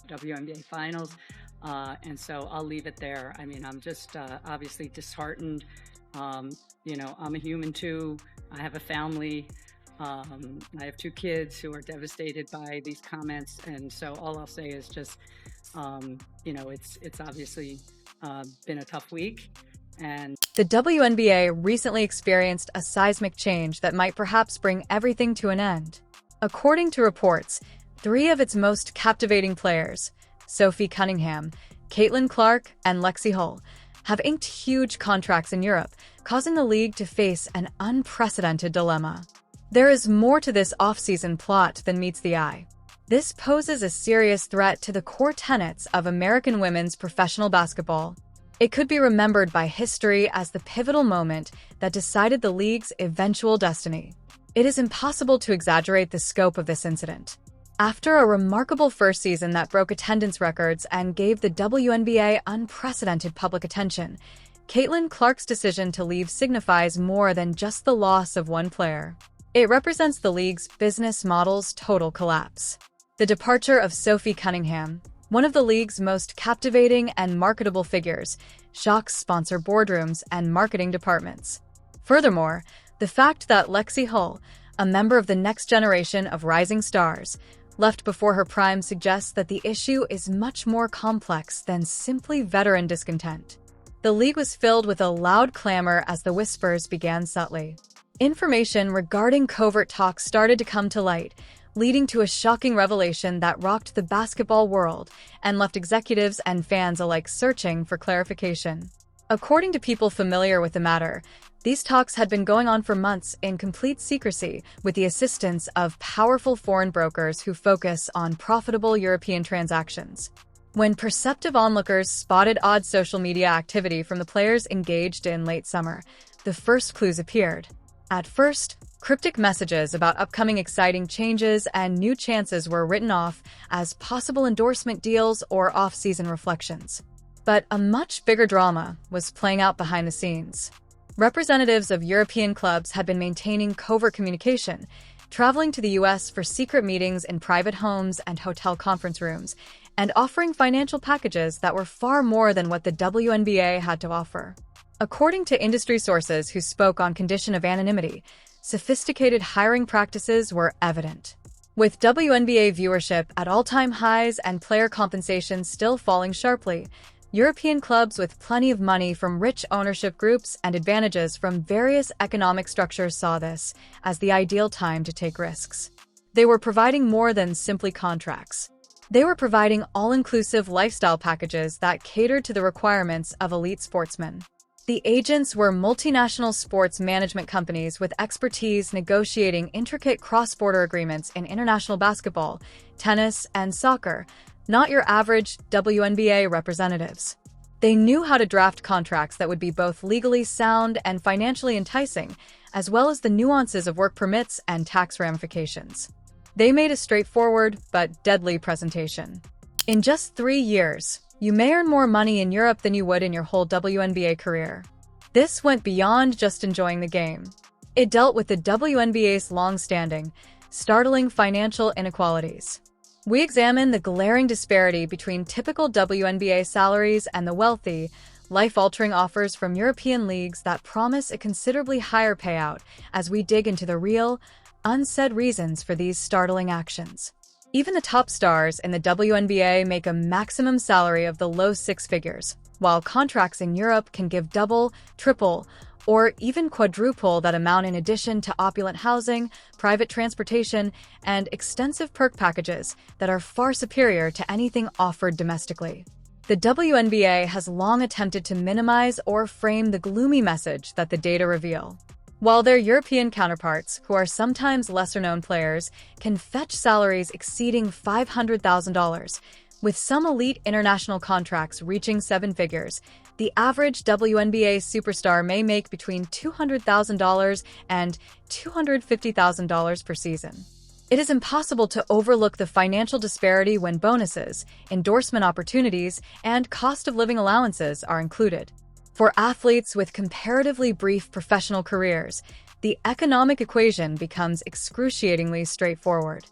WNBA Finals. And so I'll leave it there. I mean, I'm just obviously disheartened. I'm a human too. I have a family. I have two kids who are devastated by these comments. And so all I'll say is just, it's obviously been a tough week. And the WNBA recently experienced a seismic change that might perhaps bring everything to an end. According to reports, 3 of its most captivating players, Sophie Cunningham, Caitlin Clark, and Lexie Hull, have inked huge contracts in Europe, causing the league to face an unprecedented dilemma. There is more to this off-season plot than meets the eye. This poses a serious threat to the core tenets of American women's professional basketball. It could be remembered by history as the pivotal moment that decided the league's eventual destiny. It is impossible to exaggerate the scope of this incident. After a remarkable first season that broke attendance records and gave the WNBA unprecedented public attention, Caitlin Clark's decision to leave signifies more than just the loss of one player. It represents the league's business model's total collapse. The departure of Sophie Cunningham, one of the league's most captivating and marketable figures, shocks sponsor boardrooms and marketing departments. Furthermore, the fact that Lexie Hull, a member of the next generation of rising stars, left before her prime suggests that the issue is much more complex than simply veteran discontent. The league was filled with a loud clamor as the whispers began subtly. Information regarding covert talks started to come to light, leading to a shocking revelation that rocked the basketball world and left executives and fans alike searching for clarification. According to people familiar with the matter, these talks had been going on for months in complete secrecy with the assistance of powerful foreign brokers who focus on profitable European transactions. When perceptive onlookers spotted odd social media activity from the players engaged in late summer, the first clues appeared. At first, cryptic messages about upcoming exciting changes and new chances were written off as possible endorsement deals or off-season reflections. But a much bigger drama was playing out behind the scenes. Representatives of European clubs had been maintaining covert communication, traveling to the U.S. for secret meetings in private homes and hotel conference rooms, and offering financial packages that were far more than what the WNBA had to offer. According to industry sources who spoke on condition of anonymity, sophisticated hiring practices were evident. With WNBA viewership at all-time highs and player compensation still falling sharply, European clubs with plenty of money from rich ownership groups and advantages from various economic structures saw this as the ideal time to take risks. They were providing more than simply contracts. They were providing all-inclusive lifestyle packages that catered to the requirements of elite sportsmen. The agents were multinational sports management companies with expertise negotiating intricate cross-border agreements in international basketball, tennis, and soccer, not your average WNBA representatives. They knew how to draft contracts that would be both legally sound and financially enticing, as well as the nuances of work permits and tax ramifications. They made a straightforward but deadly presentation. In just 3 years, you may earn more money in Europe than you would in your whole WNBA career. This went beyond just enjoying the game. It dealt with the WNBA's long-standing, startling financial inequalities. We examine the glaring disparity between typical WNBA salaries and the wealthy, life-altering offers from European leagues that promise a considerably higher payout as we dig into the real, unsaid reasons for these startling actions. Even the top stars in the WNBA make a maximum salary of the low 6 figures, while contracts in Europe can give double, triple, or even quadruple that amount in addition to opulent housing, private transportation, and extensive perk packages that are far superior to anything offered domestically. The WNBA has long attempted to minimize or frame the gloomy message that the data reveal. While their European counterparts, who are sometimes lesser-known players, can fetch salaries exceeding $500,000, with some elite international contracts reaching 7 figures, the average WNBA superstar may make between $200,000 and $250,000 per season. It is impossible to overlook the financial disparity when bonuses, endorsement opportunities, and cost of living allowances are included. For athletes with comparatively brief professional careers, the economic equation becomes excruciatingly straightforward.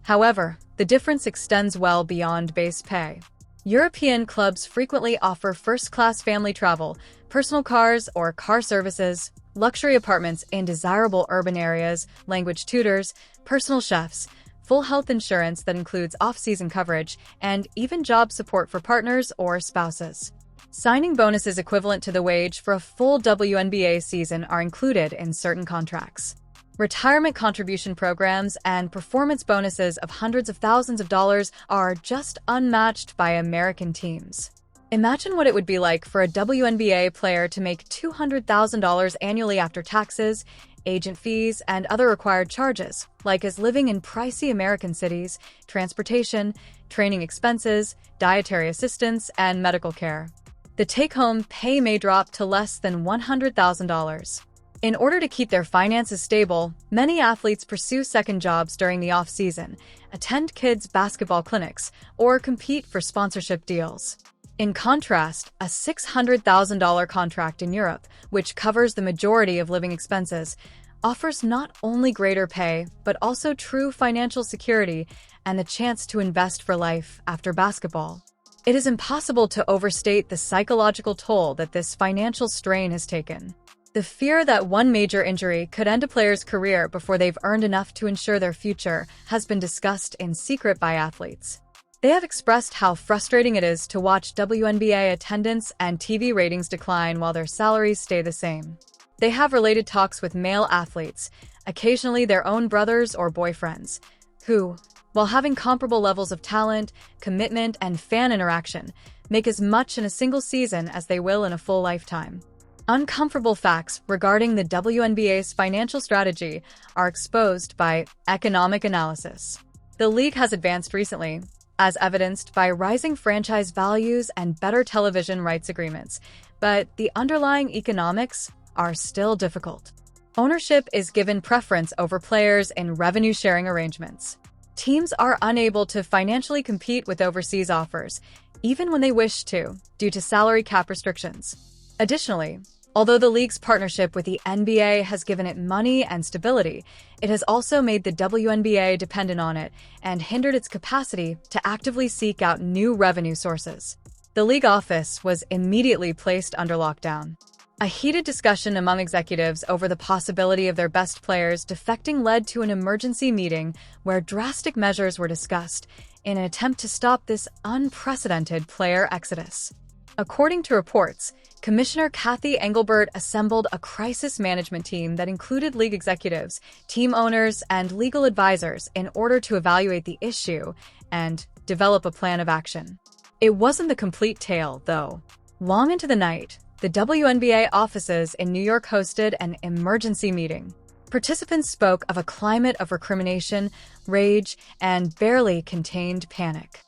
However, the difference extends well beyond base pay. European clubs frequently offer first-class family travel, personal cars or car services, luxury apartments in desirable urban areas, language tutors, personal chefs, full health insurance that includes off-season coverage, and even job support for partners or spouses. Signing bonuses equivalent to the wage for a full WNBA season are included in certain contracts. Retirement contribution programs and performance bonuses of hundreds of thousands of dollars are just unmatched by American teams. Imagine what it would be like for a WNBA player to make $200,000 annually after taxes, agent fees, and other required charges, like as living in pricey American cities, transportation, training expenses, dietary assistance, and medical care. The take-home pay may drop to less than $100,000. In order to keep their finances stable, many athletes pursue second jobs during the off-season, attend kids' basketball clinics, or compete for sponsorship deals. In contrast, a $600,000 contract in Europe, which covers the majority of living expenses, offers not only greater pay, but also true financial security and the chance to invest for life after basketball. It is impossible to overstate the psychological toll that this financial strain has taken. The fear that one major injury could end a player's career before they've earned enough to ensure their future has been discussed in secret by athletes. They have expressed how frustrating it is to watch WNBA attendance and TV ratings decline while their salaries stay the same. They have related talks with male athletes, occasionally their own brothers or boyfriends, who, while having comparable levels of talent, commitment, and fan interaction, make as much in a single season as they will in a full lifetime. Uncomfortable facts regarding the WNBA's financial strategy are exposed by economic analysis. The league has advanced recently, as evidenced by rising franchise values and better television rights agreements, but the underlying economics are still difficult. Ownership is given preference over players in revenue-sharing arrangements. Teams are unable to financially compete with overseas offers, even when they wish to, due to salary cap restrictions. Additionally, although the league's partnership with the NBA has given it money and stability, it has also made the WNBA dependent on it and hindered its capacity to actively seek out new revenue sources. The league office was immediately placed under lockdown. A heated discussion among executives over the possibility of their best players defecting led to an emergency meeting where drastic measures were discussed in an attempt to stop this unprecedented player exodus. According to reports, Commissioner Kathy Engelbert assembled a crisis management team that included league executives, team owners, and legal advisors in order to evaluate the issue and develop a plan of action. It wasn't the complete tale, though. Long into the night, the WNBA offices in New York hosted an emergency meeting. Participants spoke of a climate of recrimination, rage, and barely contained panic.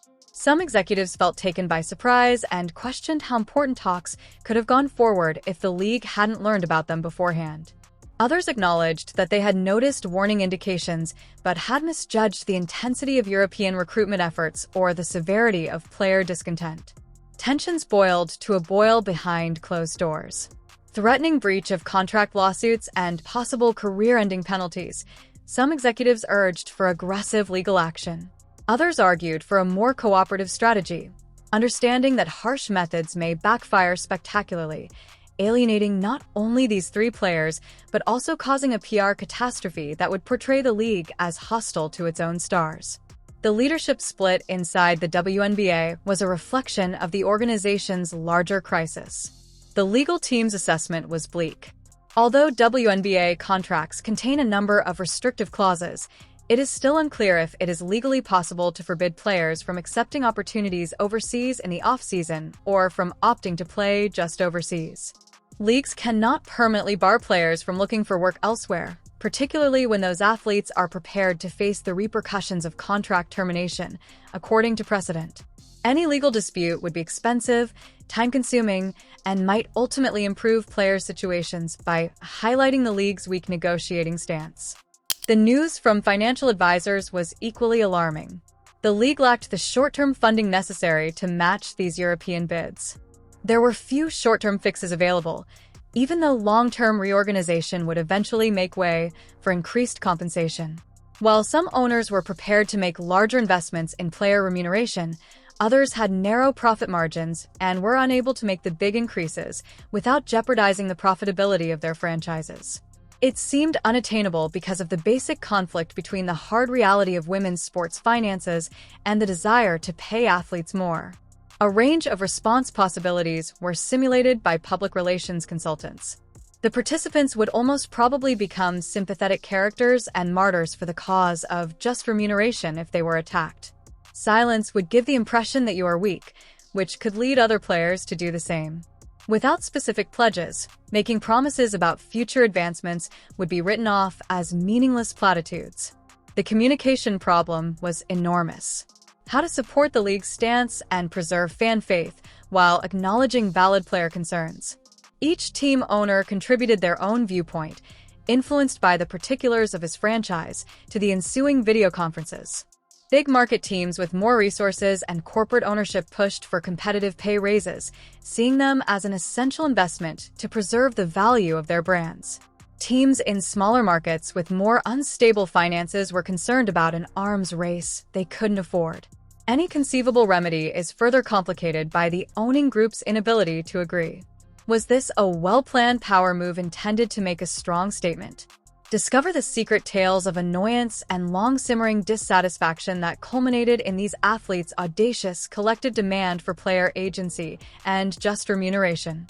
Some executives felt taken by surprise and questioned how important talks could have gone forward if the league hadn't learned about them beforehand. Others acknowledged that they had noticed warning indications but had misjudged the intensity of European recruitment efforts or the severity of player discontent. Tensions boiled to a boil behind closed doors. Threatening breach of contract lawsuits and possible career-ending penalties, some executives urged for aggressive legal action. Others argued for a more cooperative strategy, understanding that harsh methods may backfire spectacularly, alienating not only these three players, but also causing a PR catastrophe that would portray the league as hostile to its own stars. The leadership split inside the WNBA was a reflection of the organization's larger crisis. The legal team's assessment was bleak. Although WNBA contracts contain a number of restrictive clauses, it is still unclear if it is legally possible to forbid players from accepting opportunities overseas in the off-season or from opting to play just overseas. Leagues cannot permanently bar players from looking for work elsewhere, particularly when those athletes are prepared to face the repercussions of contract termination, according to precedent. Any legal dispute would be expensive, time-consuming, and might ultimately improve players' situations by highlighting the league's weak negotiating stance. The news from financial advisors was equally alarming. The league lacked the short-term funding necessary to match these European bids. There were few short-term fixes available, even though long-term reorganization would eventually make way for increased compensation. While some owners were prepared to make larger investments in player remuneration, others had narrow profit margins and were unable to make the big increases without jeopardizing the profitability of their franchises. It seemed unattainable because of the basic conflict between the hard reality of women's sports finances and the desire to pay athletes more. A range of response possibilities were simulated by public relations consultants. The participants would almost probably become sympathetic characters and martyrs for the cause of just remuneration if they were attacked. Silence would give the impression that you are weak, which could lead other players to do the same. Without specific pledges, making promises about future advancements would be written off as meaningless platitudes. The communication problem was enormous. How to support the league's stance and preserve fan faith while acknowledging valid player concerns. Each team owner contributed their own viewpoint, influenced by the particulars of his franchise, to the ensuing video conferences. Big market teams with more resources and corporate ownership pushed for competitive pay raises, seeing them as an essential investment to preserve the value of their brands. Teams in smaller markets with more unstable finances were concerned about an arms race they couldn't afford. Any conceivable remedy is further complicated by the owning group's inability to agree. Was this a well-planned power move intended to make a strong statement? Discover the secret tales of annoyance and long-simmering dissatisfaction that culminated in these athletes' audacious collective demand for player agency and just remuneration.